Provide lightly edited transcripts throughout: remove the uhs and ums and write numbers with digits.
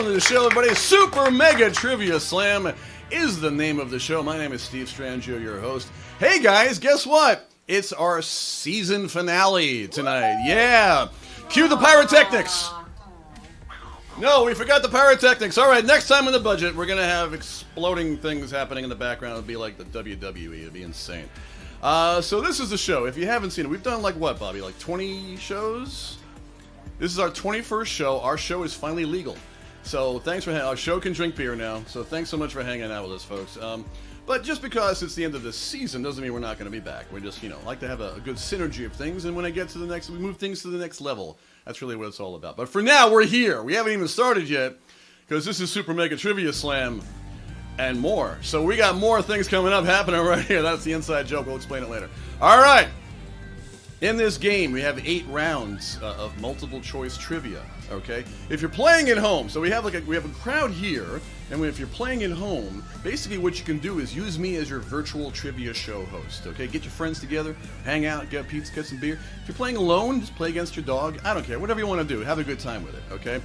welcome to the show, everybody. Super Mega Trivia Slam is the name of the show. My name is Steve Strangio, your host. Hey guys, guess what? It's our season finale tonight. Yeah. Cue the pyrotechnics. No, we forgot the pyrotechnics. All right, next time on the budget, we're going to have exploding things happening in the background. It'll be like the WWE. It'll be insane. So this is the show. If you haven't seen it, we've done like what, Bobby? Like 20 shows? This is our 21st show. Our show is finally legal. So thanks for our show can drink beer now. So thanks so much for hanging out with us, folks. But just because it's the end of the season doesn't mean we're not going to be back. We just, like to have a good synergy of things. And when I get to the next, we move things to the next level. That's really what it's all about. But for now, we're here. We haven't even started yet because this is Super Mega Trivia Slam and more. So we got more things coming up happening right here. That's the inside joke. We'll explain it later. All right. In this game, we have 8 rounds of multiple choice trivia. Okay, if you're playing at home, so we have a crowd here, and if you're playing at home, basically what you can do is use me as your virtual trivia show host. Okay, get your friends together, hang out, get pizza, get some beer. If you're playing alone, just play against your dog. I don't care, whatever you want to do, have a good time with it. Okay.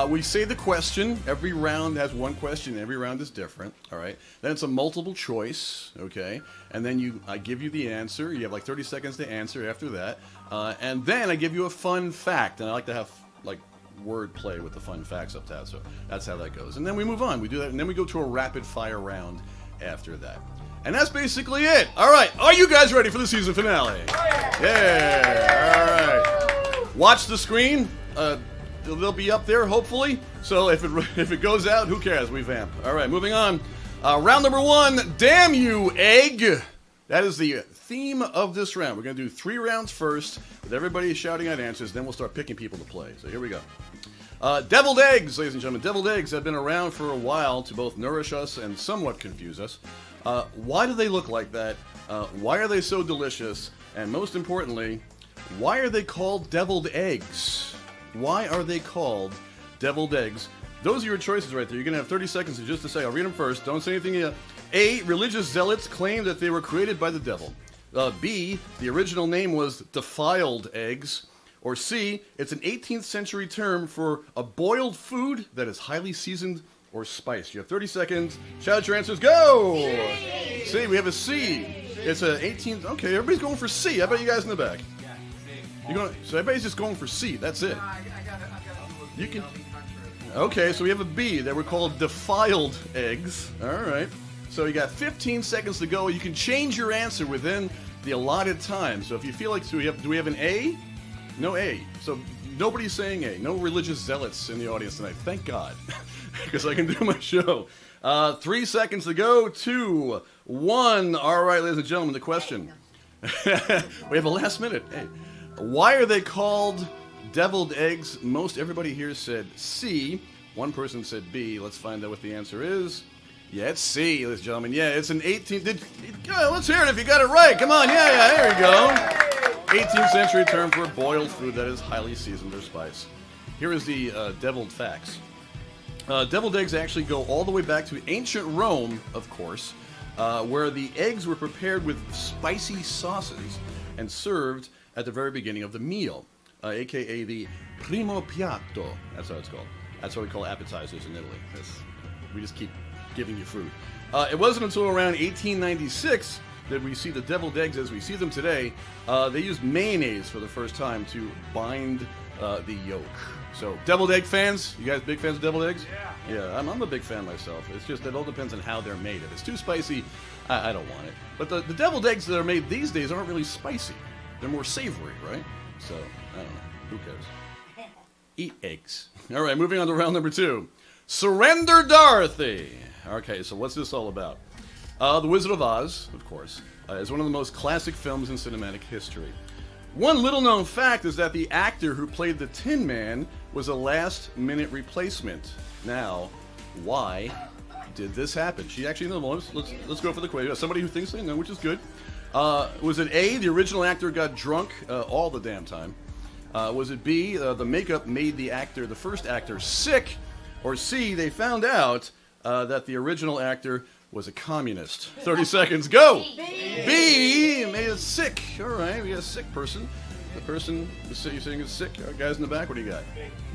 We say the question. Every round has one question. Every round is different. All right. Then it's a multiple choice. Okay. And then I give you the answer. You have like 30 seconds to answer after that. And then I give you a fun fact. And I like to have like word play with the fun facts up top. So that's how that goes. And then we move on. We do that. And then we go to a rapid fire round after that. And that's basically it. All right. Are you guys ready for the season finale? Yeah. All right. Watch the screen. They'll be up there, hopefully. So if it goes out, who cares? We vamp. All right, moving on. Round number 1, Damn You, Egg. That is the theme of this round. We're going to do 3 rounds first, with everybody shouting out answers. Then we'll start picking people to play. So here we go. Deviled eggs, ladies and gentlemen. Deviled eggs have been around for a while to both nourish us and somewhat confuse us. Why do they look like that? Why are they so delicious? And most importantly, why are they called deviled eggs? Why are they called deviled eggs? Those are your choices right there. You're going to have 30 seconds just to say. I'll read them first. Don't say anything yet. A, religious zealots claim that they were created by the devil. B, the original name was defiled eggs. Or C, it's an 18th century term for a boiled food that is highly seasoned or spiced. You have 30 seconds. Shout your answers. Go! C, we have a C. It's an 18th. Okay, everybody's going for C. How about you guys in the back? So everybody's just going for C. That's it. You can. Okay, so we have a B that were called defiled eggs. All right. So you got 15 seconds to go. You can change your answer within the allotted time. So if you feel like, do we have an A? No A. So nobody's saying A. No religious zealots in the audience tonight. Thank God, because I can do my show. 3 seconds to go. 2, 1. All right, ladies and gentlemen, the question. We have a last minute. Hey. Why are they called deviled eggs? Most everybody here said C. One person said B. Let's find out what the answer is. Yeah, it's C, ladies and gentlemen. Yeah, it's an 18th... let's hear it if you got it right. Come on. Yeah, there you go. 18th century term for a boiled food that is highly seasoned or spiced. Here is the deviled facts. Deviled eggs actually go all the way back to ancient Rome, of course, where the eggs were prepared with spicy sauces and served at the very beginning of the meal, a.k.a. the primo piatto. That's how it's called. That's what we call appetizers in Italy. We just keep giving you food. It wasn't until around 1896 that we see the deviled eggs as we see them today. They used mayonnaise for the first time to bind the yolk. So, deviled egg fans? You guys big fans of deviled eggs? Yeah, I'm a big fan myself. It's just that it all depends on how they're made. If it's too spicy, I don't want it. But the deviled eggs that are made these days aren't really spicy. They're more savory, right? So, I don't know. Who cares? Eat eggs. All right, moving on to round number 2. Surrender Dorothy. Okay, so what's this all about? The Wizard of Oz, of course, is one of the most classic films in cinematic history. One little-known fact is that the actor who played the Tin Man was a last-minute replacement. Now, why did this happen? She actually knows. Let's go for the quiz. Somebody who thinks they know, which is good. Was it A, the original actor got drunk all the damn time? Was it B, the makeup made the first actor, sick? Or C, they found out that the original actor was a communist? 30 seconds, go! B made it sick. All right, we got a sick person. The person you're saying is sick. Guys in the back, what do you got?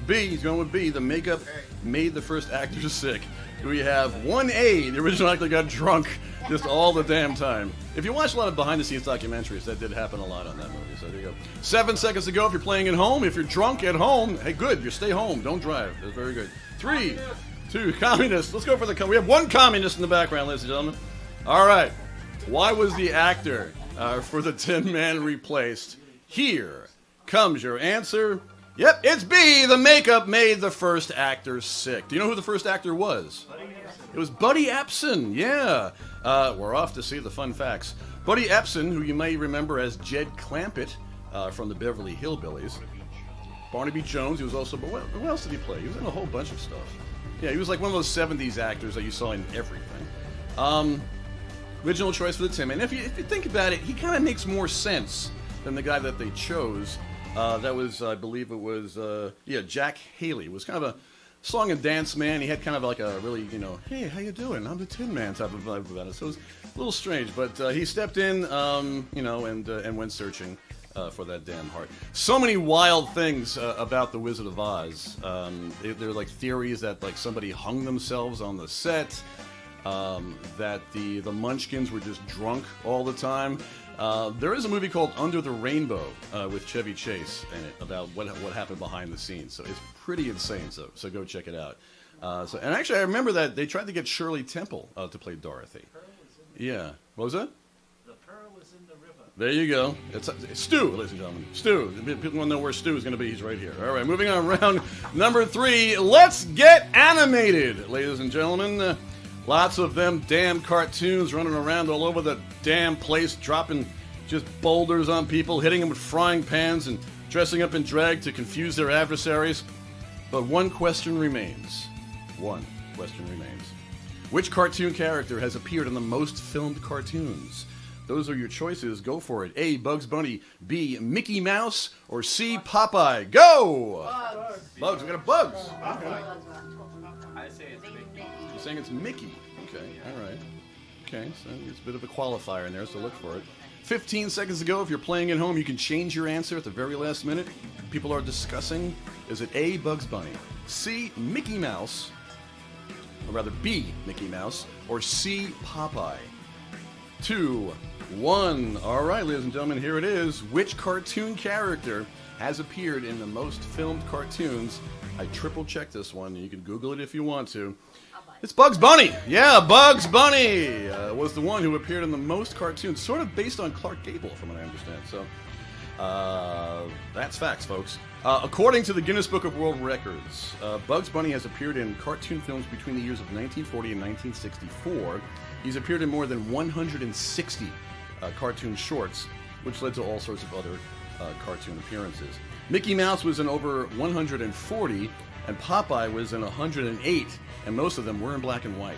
B. He's going with B. The makeup made the first actor sick. We have 1A. The original actor got drunk just all the damn time. If you watch a lot of behind-the-scenes documentaries, that did happen a lot on that movie. So there you go. 7 seconds to go if you're playing at home. If you're drunk at home, hey, good. You stay home. Don't drive. That's very good. 3, 2, communist. Let's go for the... We have one communist in the background, ladies and gentlemen. All right. Why was the actor for the Tin Man replaced? Here comes your answer. Yep, it's B. The makeup made the first actor sick. Do you know who the first actor was? It was Buddy Epson, yeah. We're off to see the fun facts. Buddy Epson, who you may remember as Jed Clampett from the Beverly Hillbillies. Barnaby Jones, he was also... What else did he play? He was in a whole bunch of stuff. Yeah, he was like one of those 70s actors that you saw in everything. Original choice for the Tin Man. If you think about it, he kind of makes more sense than the guy that they chose. That was, I believe it was, Jack Haley. It was kind of a song and dance man. He had kind of like a really, hey, how you doing? I'm the Tin Man type of vibe about it. So it was a little strange, but he stepped in, and went searching for that damn heart. So many wild things about The Wizard of Oz. There are like theories that like somebody hung themselves on the set, that the Munchkins were just drunk all the time. There is a movie called Under the Rainbow with Chevy Chase in it about what happened behind the scenes. So it's pretty insane. So go check it out. And actually, I remember that they tried to get Shirley Temple to play Dorothy. Yeah. What was that? The pearl is in the river. There you go. It's Stu, ladies and gentlemen. Stu. People want to know where Stu is going to be. He's right here. All right. Moving on. Round number 3. Let's get animated, ladies and gentlemen. Lots of them damn cartoons running around all over the damn place, dropping just boulders on people, hitting them with frying pans, and dressing up in drag to confuse their adversaries. But one question remains. Which cartoon character has appeared in the most filmed cartoons? Those are your choices. Go for it. A. Bugs Bunny. B. Mickey Mouse. Or C. Popeye. Go! Bugs. We got a Bugs. Okay. I say it's Mickey. You're saying it's Mickey. Okay, all right. Okay, so it's a bit of a qualifier in there, so look for it. 15 seconds to go. If you're playing at home, you can change your answer at the very last minute. People are discussing. Is it A. Bugs Bunny, C. Mickey Mouse, or rather B. Mickey Mouse, or C. Popeye? 2, 1. All right, ladies and gentlemen, here it is. Which cartoon character has appeared in the most filmed cartoons? I triple-checked this one. You can Google it if you want to. It's Bugs Bunny. Yeah, Bugs Bunny was the one who appeared in the most cartoons, sort of based on Clark Gable, from what I understand. So, that's facts, folks. According to the Guinness Book of World Records, Bugs Bunny has appeared in cartoon films between the years of 1940 and 1964. He's appeared in more than 160 cartoon shorts, which led to all sorts of other cartoon appearances. Mickey Mouse was in over 140, and Popeye was in 108, and most of them were in black and white.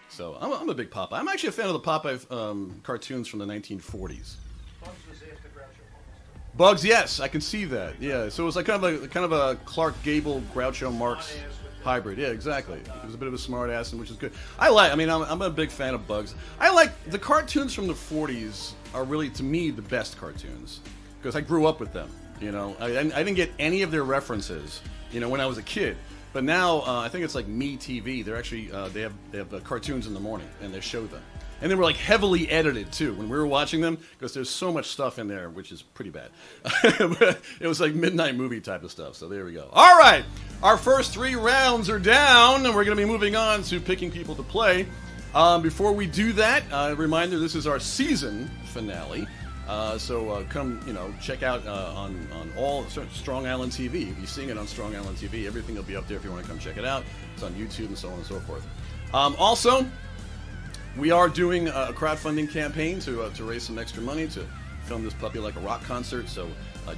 So I'm a big Popeye. I'm actually a fan of the Popeye cartoons from the 1940s. Bugs was after Groucho Marx. Bugs, yes, I can see that. Yeah, so it was like kind of a Clark Gable, Groucho Marx hybrid. Yeah, exactly. He was a bit of a smart ass, which is good. I'm a big fan of Bugs. I like the cartoons from the 40s are really, to me, the best cartoons because I grew up with them. I didn't get any of their references, when I was a kid. But now I think it's like MeTV. They're actually they have cartoons in the morning, and they show them, and they were like heavily edited too when we were watching them because there's so much stuff in there which is pretty bad. It was like midnight movie type of stuff. So there we go. All right, our first 3 rounds are down, and we're going to be moving on to picking people to play. Before we do that, a reminder: this is our season finale. So come, check out on all Strong Island TV. If you're seeing it on Strong Island TV, everything will be up there if you want to come check it out. It's on YouTube and so on and so forth. Also, we are doing a crowdfunding campaign to raise some extra money to film this puppy like a rock concert. So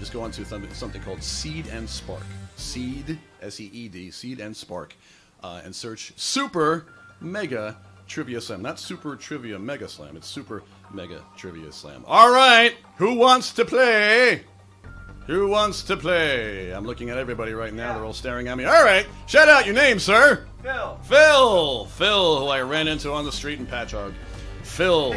just go on to something called Seed and Spark. Seed, S-E-E-D, Seed and Spark, and search Super Mega Trivia Slam. Not Super Trivia Mega Slam. It's Super Mega Trivia Slam. All right. Who wants to play? Who wants to play? I'm looking at everybody right now. They're all staring at me. All right. Shout out your name, sir. Phil. Phil, who I ran into on the street in Patchogue. Phil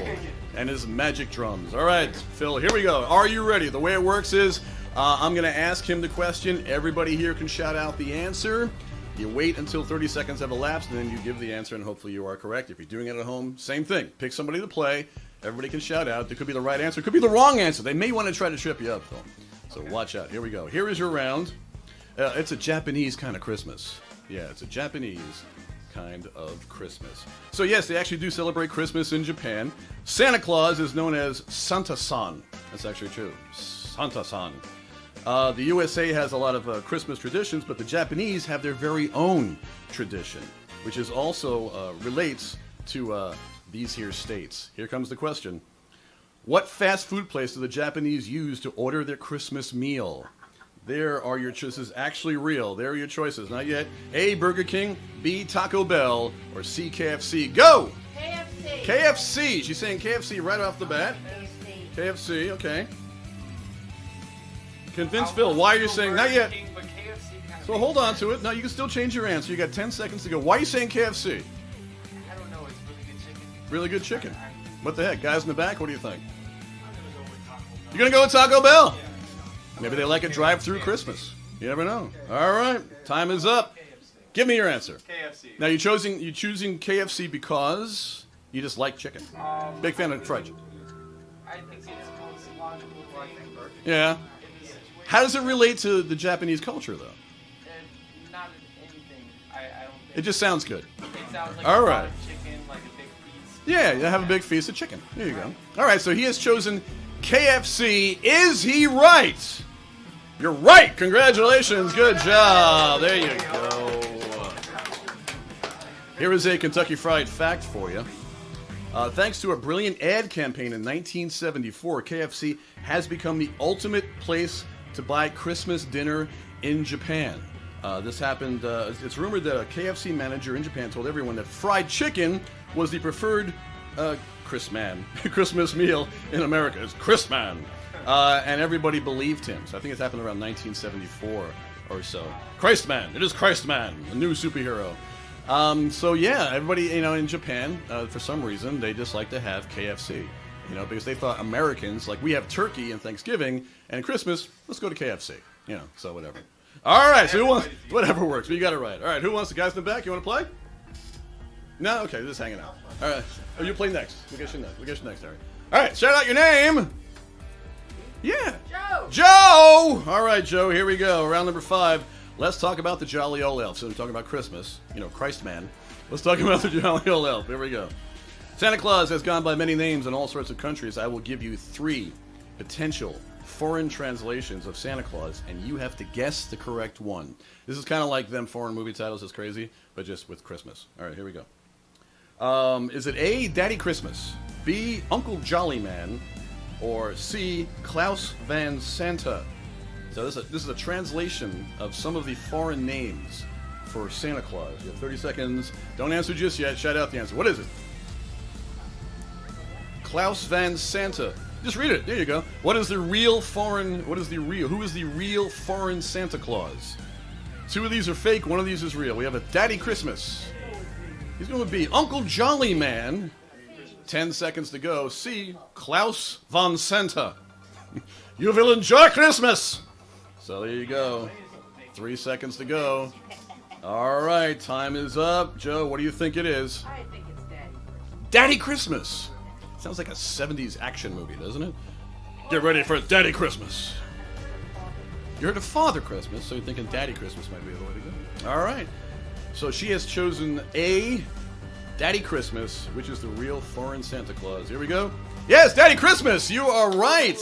and his magic drums. All right, Phil, here we go. Are you ready? The way it works is I'm going to ask him the question. Everybody here can shout out the answer. You wait until 30 seconds have elapsed, and then you give the answer, and hopefully you are correct. If you're doing it at home, same thing. Pick somebody to play. Everybody can shout out. There could be the right answer. It could be the wrong answer. They may want to try to trip you up, though. So watch out. Here we go. Here is your round. It's a Japanese kind of Christmas. Yeah, it's a Japanese kind of Christmas. So yes, they actually do celebrate Christmas in Japan. Santa Claus is known as Santa-san. That's actually true. Santa-san. The USA has a lot of Christmas traditions, but the Japanese have their very own tradition, which is also relates to these here states. Here comes the question. What fast food place do the Japanese use to order their Christmas meal? There are your choices. Actually real. There are your choices. Not yet. A, Burger King, B, Taco Bell, or C, KFC. Go! KFC. KFC. She's saying KFC right off the bat. KFC, okay. Convince Phil. Why are you saying... Not yet. So hold on to it. No, you can still change your answer. You got 10 seconds to go. Why are you saying KFC? I don't know. It's really good chicken. Really good chicken. What the heck? Guys in the back, what do you think? You're going to go with Taco Bell? Maybe they like a drive-through Christmas. You never know. All right. Time is up. Give me your answer. KFC. Now, you're choosing KFC because you just like chicken. Big fan of fried chicken. I think it's most logical. I think Burger King. Yeah. How does it relate to the Japanese culture, though? Not anything. I don't think. It just sounds good. It sounds like All a right. lot of chicken, like a big piece. Yeah, you have a big feast of chicken. There you go. All right, so he has chosen KFC. Is he right? You're right. Congratulations. Good job. There you go. Here is a Kentucky Fried Fact for you. Thanks to a brilliant ad campaign in 1974, KFC has become the ultimate place to buy Christmas dinner in Japan. This happened, it's rumored that a KFC manager in Japan told everyone that fried chicken was the preferred Christmas meal in America. It's Christmas. And everybody believed him. So I think it's happened around 1974 or so. Christman. It is Christman, a new superhero. So yeah, everybody, in Japan, for some reason, they just like to have KFC. Because they thought Americans, like we have turkey and Thanksgiving and Christmas, let's go to KFC. So whatever. All right, so who wants, whatever works, but you got it right. All right, who wants, the guys in the back, you want to play? No? Okay, just hanging out. All right, you play next. We'll get you next, Harry. All right, shout out your name. Yeah. Joe! All right, Joe, here we go. Round number 5. Let's talk about the Jolly Old Elf. So we're talking about Christmas, Christman. Let's talk about the Jolly Old Elf. Here we go. Santa Claus has gone by many names in all sorts of countries. I will give you 3 potential foreign translations of Santa Claus, and you have to guess the correct one. This is kind of like them foreign movie titles. It's crazy, but just with Christmas. All right, here we go. Is it A, Daddy Christmas, B, Uncle Jolly Man, or C, Klaus Van Santa? So this is a translation of some of the foreign names for Santa Claus. You have 30 seconds. Don't answer just yet. Shout out the answer. What is it? Klaus Van Santa. Just read it. There you go. Who is the real foreign Santa Claus? 2 of these are fake. 1 of these is real. We have a Daddy Christmas. He's going to be Uncle Jolly Man. 10 seconds to go. C, Klaus Van Santa. You will enjoy Christmas. So there you go. 3 seconds to go. All right, time is up. Joe, what do you think it is? I think it's Daddy. Daddy Christmas. Sounds like a 70s action movie, doesn't it? Get ready for Daddy Christmas. You heard of Father Christmas, so you're thinking Daddy Christmas might be the way to go. All right. So she has chosen A, Daddy Christmas, which is the real foreign Santa Claus. Here we go. Yes, Daddy Christmas. You are right.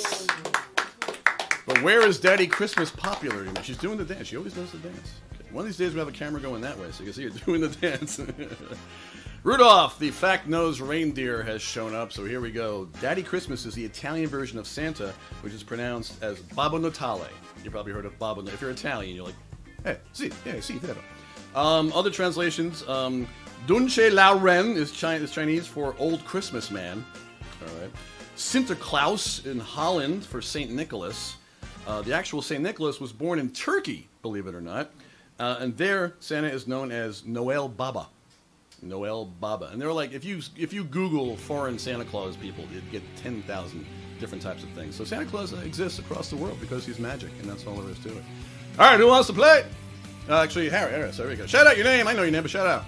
But where is Daddy Christmas popular? She's doing the dance. She always knows the dance. Okay. One of these days we'll have a camera going that way, so you can see her doing the dance. Rudolph, the fact-nosed reindeer, has shown up, so here we go. Daddy Christmas is the Italian version of Santa, which is pronounced as Babbo Natale. You probably heard of Babbo Natale. If you're Italian, you're like, hey, sì, vero. Other translations, Dunce Lauren is Chinese for Old Christmas Man. All right. Sinterklaas in Holland for St. Nicholas. The actual St. Nicholas was born in Turkey, believe it or not. And there, Santa is known as Noel Baba. Noel Baba. And they're like, if you Google foreign Santa Claus people, you'd get 10,000 different types of things. So Santa Claus exists across the world because he's magic, and that's all there is to it. All right, who wants to play? Actually, Harry. So there we go. Shout out your name. I know your name, but shout out.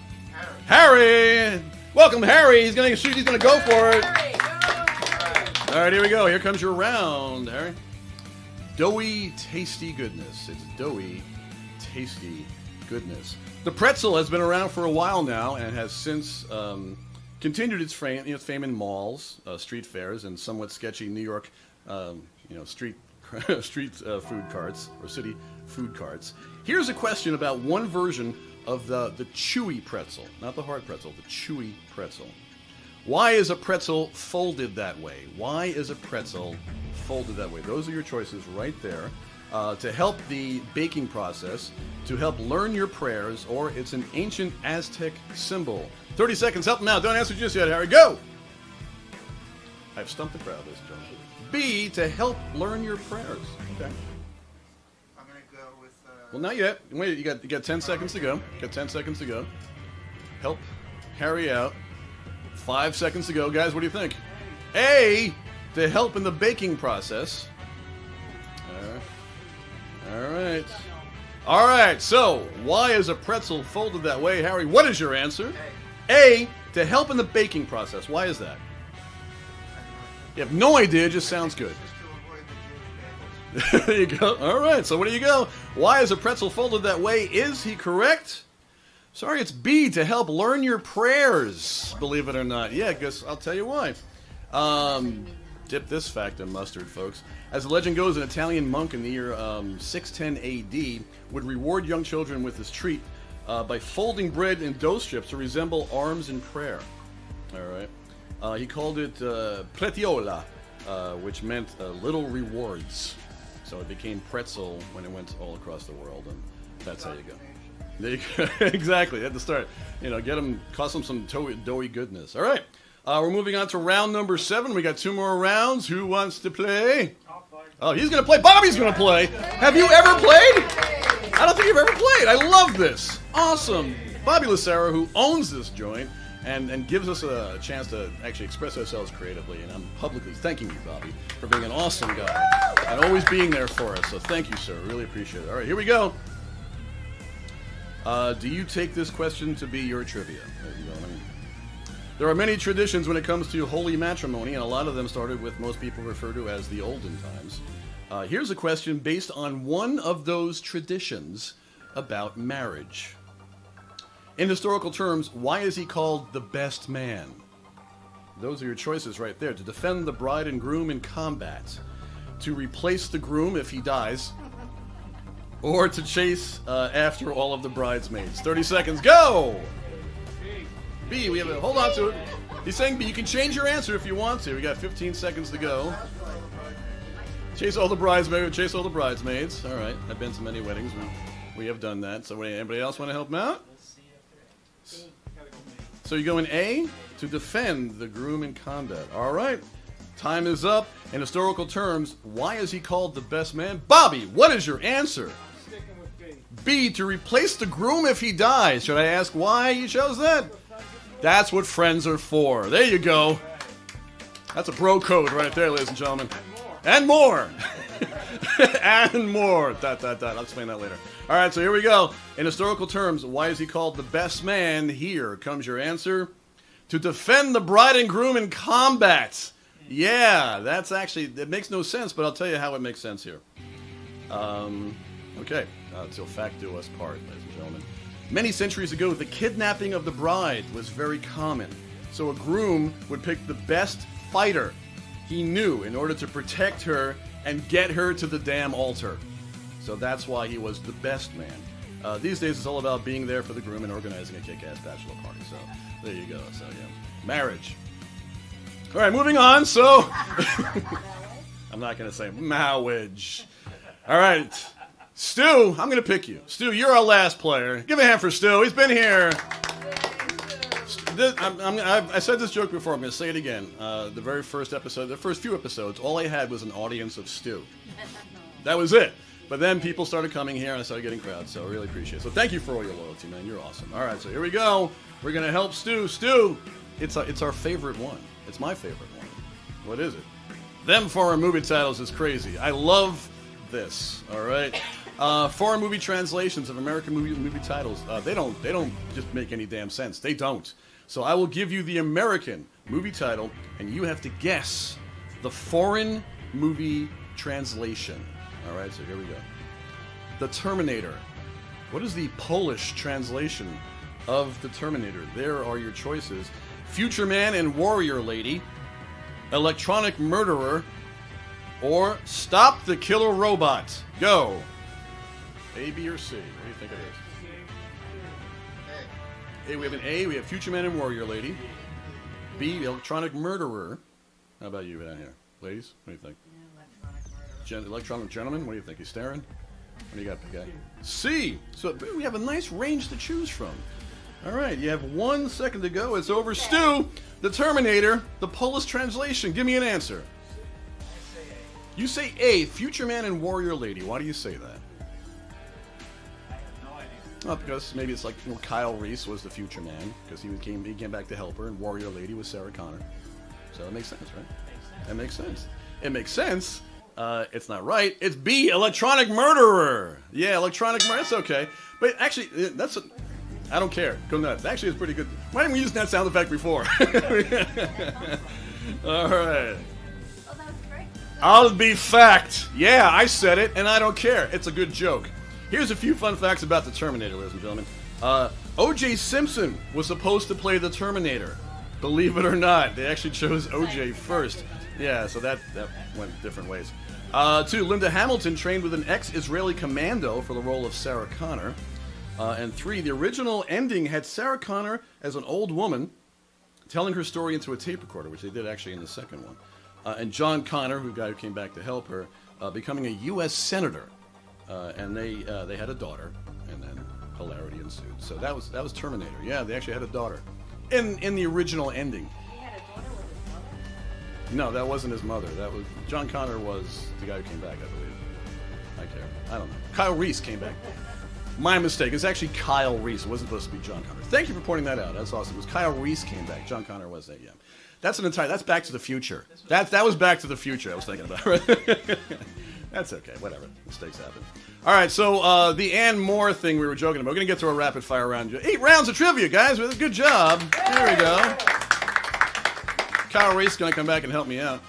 Harry. Welcome, Harry. He's gonna shoot. He's gonna go for it. All right, here we go. Here comes your round, Harry. Doughy, tasty goodness. It's doughy, tasty goodness. The pretzel has been around for a while now and has since continued its fame in malls, street fairs, and somewhat sketchy New York, street food carts or city food carts. Here's a question about one version of the chewy pretzel, not the hard pretzel, the chewy pretzel. Why is a pretzel folded that way? Why is a pretzel folded that way? Those are your choices right there. To help the baking process, to help learn your prayers, or it's an ancient Aztec symbol. 30 seconds, help them out. Don't answer just yet, Harry. Go! I've stumped the crowd this time. B, to help learn your prayers. Okay. I'm gonna go with. Well, not yet. Wait, you got 10 seconds to go. Got 10 seconds to go. Help Harry out. 5 seconds to go. Guys, what do you think? A, to help in the baking process. All right, so why is a pretzel folded that way? Harry, what is your answer? A, to help in the baking process. Why is that? You have no idea, it just sounds good. Just to avoid the Jewish bagels. There you go. All right, so where do you go? Why is a pretzel folded that way? Is he correct? Sorry, it's B, to help learn your prayers, believe it or not. Yeah, I guess I'll tell you why. Dip this fact in mustard, folks. As the legend goes, an Italian monk in the year 610 AD would reward young children with this treat by folding bread in dough strips to resemble arms in prayer. All right. He called it pretiola, which meant little rewards. So it became pretzel when it went all across the world, and that's how you go. There you go. Exactly, at the start. Cost them some doughy goodness. All right. We're moving on to round number 7. We got 2 more rounds. Who wants to play? Oh, he's going to play. Bobby's going to play. Have you ever played? I don't think you've ever played. I love this. Awesome. Bobby Lucero, who owns this joint and gives us a chance to actually express ourselves creatively. And I'm publicly thanking you, Bobby, for being an awesome guy and always being there for us. So thank you, sir. Really appreciate it. All right, here we go. Do you take this question to be your trivia? There are many traditions when it comes to holy matrimony, and a lot of them started with most people refer to as the olden times. Here's a question based on one of those traditions about marriage. In historical terms, why is he called the best man? Those are your choices right there. To defend the bride and groom in combat, to replace the groom if he dies, or to chase after all of the bridesmaids. 30 seconds, go! B, we have hold on to it. He's saying B. You can change your answer if you want to. We got 15 seconds to go. Chase all the bridesmaids. All right. I've been to many weddings. We have done that. So anybody else want to help him out? So you're going A, to defend the groom in combat. All right. Time is up. In historical terms, why is he called the best man? Bobby, what is your answer? Sticking with B. B, to replace the groom if he dies. Should I ask why you chose that? That's what friends are for. There you go. That's a bro code right there, ladies and gentlemen. And more. And more. I'll explain that later. All right, so here we go. In historical terms, why is he called the best man? Here comes your answer. To defend the bride and groom in combat. Yeah, that's actually, it makes no sense, but I'll tell you how it makes sense here. Okay, till fact do us part, ladies and gentlemen. Many centuries ago, the kidnapping of the bride was very common. So a groom would pick the best fighter he knew in order to protect her and get her to the damn altar. So that's why he was the best man. These days, it's all about being there for the groom and organizing a kick-ass bachelor party. So there you go. So yeah, marriage. All right, moving on. So I'm not going to say marriage. All right. Stu, I'm going to pick you. Stu, you're our last player. Give a hand for Stu. He's been here. I said this joke before. I'm going to say it again. The very first episode, the first few episodes, all I had was an audience of Stu. That was it. But then people started coming here, and I started getting crowds, so I really appreciate it. So thank you for all your loyalty, man. You're awesome. All right, so here we go. We're going to help Stu. Stu, it's our favorite one. It's my favorite one. What is it? Them foreign movie titles is crazy. I love this, all right? Foreign movie translations of American movie titles, they don't just make any damn sense. They don't. So I will give you the American movie title, and you have to guess the foreign movie translation. All right, so here we go. The Terminator. What is the Polish translation of The Terminator? There are your choices. Future Man and Warrior Lady, Electronic Murderer, or Stop the Killer Robot. Go. A, B, or C? What do you think it is? A, we have an A. We have Future Man and Warrior Lady. B, Electronic Murderer. How about you down here? Ladies, what do you think? Electronic Gentleman, what do you think? He's staring? What do you got, big guy? C. So we have a nice range to choose from. All right, you have 1 second to go. It's over. Stu, The Terminator, the Polish translation. Give me an answer. You say A, Future Man and Warrior Lady. Why do you say that? Oh, because maybe it's like Kyle Reese was the Future Man because he came back to help her, and Warrior Lady was Sarah Connor. So that makes sense, right? That makes sense. It makes sense. It's not right. It's B, Electronic Murderer. Yeah, Electronic Murderer. It's okay. But actually, I don't care. Go nuts. Actually, it's pretty good. Why didn't we use that sound effect before? All right. I'll be fact. Yeah, I said it, and I don't care. It's a good joke. Here's a few fun facts about the Terminator, ladies and gentlemen. O.J. Simpson was supposed to play the Terminator. Believe it or not, they actually chose O.J. first. Yeah, so that went different ways. 2, Linda Hamilton trained with an ex-Israeli commando for the role of Sarah Connor. And 3, the original ending had Sarah Connor as an old woman telling her story into a tape recorder, which they did actually in the second one. And John Connor, the guy who came back to help her, becoming a U.S. senator. And they had a daughter, and then hilarity ensued. So that was Terminator. Yeah, they actually had a daughter in the original ending. He had a daughter with his mother? No, that wasn't his mother. That was John Connor was the guy who came back, I believe. I don't know. Kyle Reese came back. My mistake. It's actually Kyle Reese. It wasn't supposed to be John Connor. Thank you for pointing that out. That's awesome. It was Kyle Reese came back. John Connor was that. Yeah. That's Back to the Future. That was Back to the Future I was thinking about. That's okay. Whatever. Mistakes happen. All right. So the and more thing we were joking about. We're gonna get to a rapid fire round. 8 rounds of trivia, guys. Good job. There we go. Kyle Reese gonna come back and help me out.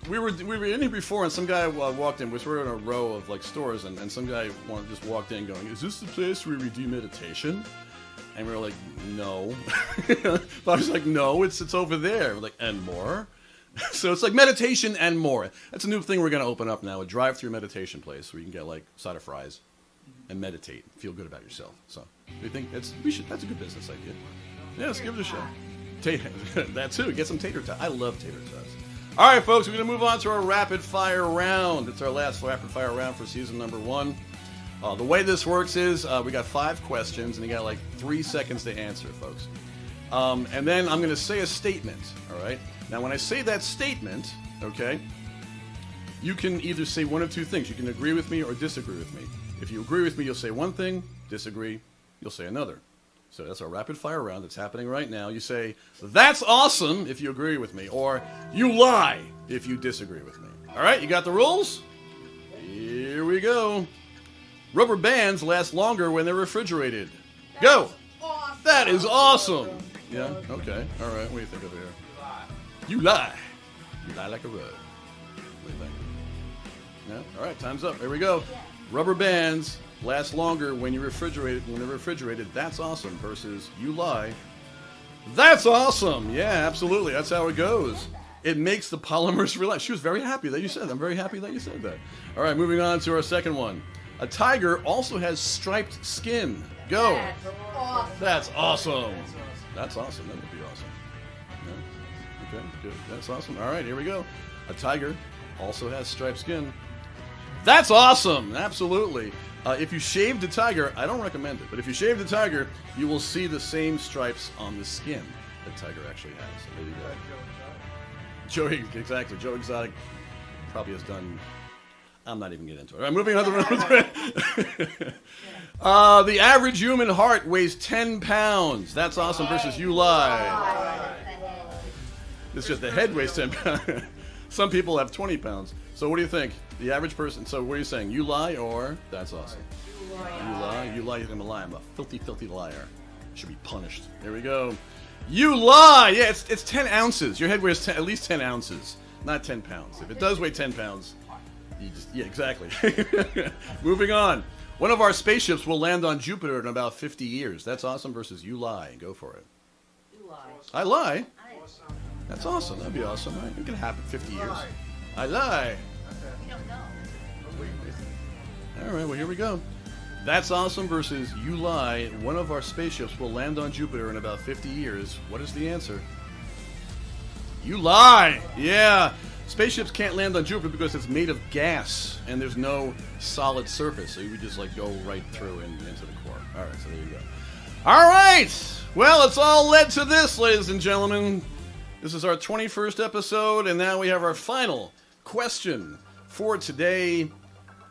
We were in here before, and some guy walked in. We were in a row of like stores, and some guy just walked in, going, "Is this the place where we do meditation?" And we were like, "No." But I was like, "No, it's over there." We're like, "And more." So it's like meditation and more. That's a new thing we're gonna open up now, a drive-through meditation place where you can get like side of fries and meditate, feel good about yourself. So we think that's a good business idea. Yeah, let's give it a shot. That too. Get some tater tots. I love tater tots. All right, folks, we're going to move on to our rapid-fire round. It's our last rapid-fire round for season number 1. The way this works is we got 5 questions, and you got like 3 seconds to answer, folks. And then I'm going to say a statement, all right? Now, when I say that statement, okay, you can either say one of 2 things. You can agree with me or disagree with me. If you agree with me, you'll say one thing. Disagree, you'll say another. So that's our rapid-fire round that's happening right now. You say, "That's awesome," if you agree with me, or "You lie," if you disagree with me. All right, you got the rules? Here we go. Rubber bands last longer when they're refrigerated. Go! Awesome. That is awesome! Yeah, okay. All right, what do you think over here? You lie. You lie like a rug. What do you think? Yeah? All right, time's up. Here we go. Rubber bands last longer when they're refrigerated. That's awesome. Versus you lie. That's awesome. Yeah, absolutely. That's how it goes. It makes the polymers relax. She was very happy that you said that. I'm very happy that you said that. All right, moving on to our second one. A tiger also has striped skin. Go. That's awesome. That's awesome. That's awesome. That would be awesome. Yeah. Okay, good. That's awesome. All right, here we go. A tiger also has striped skin. That's awesome. Absolutely. If you shave the tiger, I don't recommend it, but if you shave the tiger, you will see the same stripes on the skin that tiger actually has. So there you go. Joey, exactly. Joe Exotic probably has done. I'm not even getting into it. All right, moving on to number 3. The average human heart weighs 10 pounds. That's awesome versus you lie. It's just the head weighs 10 pounds. Some people have 20 pounds. So what do you think? The average person. So what are you saying? You lie or that's awesome? You lie. You lie. You're gonna lie. I'm a filthy, filthy liar. Should be punished. There we go. You lie. Yeah, it's 10 ounces. Your head weighs at least 10 ounces, not 10 pounds. If it does weigh 10 pounds, yeah, exactly. Moving on. One of our spaceships will land on Jupiter in about 50 years. That's awesome versus you lie. Go for it. You lie. I lie. That's awesome. That'd be awesome. Right? It could happen 50 years. I lie. You don't know. All right, well, here we go. That's awesome versus you lie. One of our spaceships will land on Jupiter in about 50 years. What is the answer? You lie. Yeah. Spaceships can't land on Jupiter because it's made of gas and there's no solid surface. So you would just like go right through into the core. All right, so there you go. All right. Well, it's all led to this, ladies and gentlemen. This is our 21st episode, and now we have our final question for today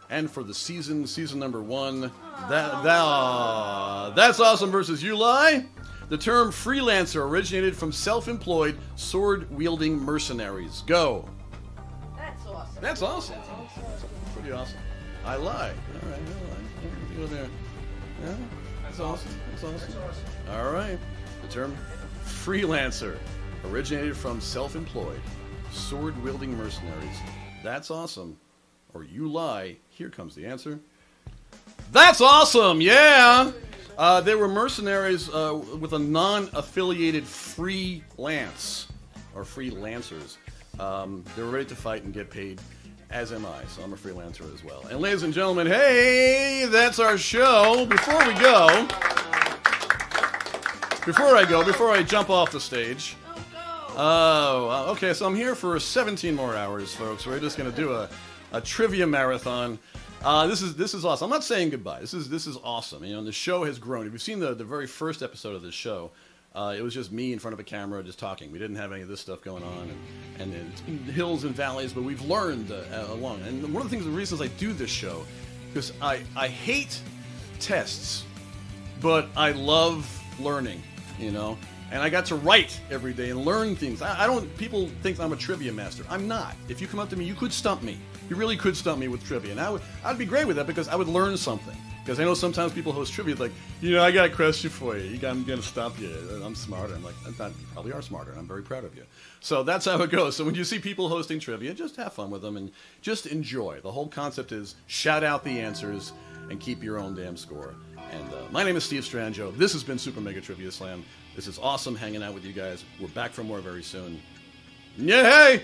and for the season number 1. That's awesome versus you lie. The term freelancer originated from self-employed, sword-wielding mercenaries. Go. That's awesome. That's awesome. Pretty awesome. I lie. All right, I lie. Go there. Yeah, that's awesome. That's awesome. All right. The term freelancer originated from self-employed, sword-wielding mercenaries. That's awesome. Or you lie. Here comes the answer. That's awesome. Yeah. They were mercenaries with a non-affiliated freelance or freelancers. They were ready to fight and get paid, as am I. So I'm a freelancer as well. And ladies and gentlemen, hey, that's our show. Before I jump off the stage. Okay, so I'm here for 17 more hours, folks. We're just going to do a trivia marathon. This is awesome. I'm not saying goodbye. This is awesome. You know, the show has grown. If you've seen the very first episode of this show, it was just me in front of a camera just talking. We didn't have any of this stuff going on, and it's been hills and valleys, but we've learned along. And one of the reasons I do this show, because I hate tests, but I love learning, you know. And I got to write every day and learn things. People think I'm a trivia master. I'm not. If you come up to me, you could stump me. You really could stump me with trivia. And I'd be great with that because I would learn something. Because I know sometimes people host trivia like, I got a question for you. I'm going to stump you. I'm smarter. I'm like, you probably are smarter. And I'm very proud of you. So that's how it goes. So when you see people hosting trivia, just have fun with them and just enjoy. The whole concept is shout out the answers and keep your own damn score. And my name is Steve Strangio. This has been Super Mega Trivia Slam. This is awesome hanging out with you guys. We're back for more very soon. Yeah, hey!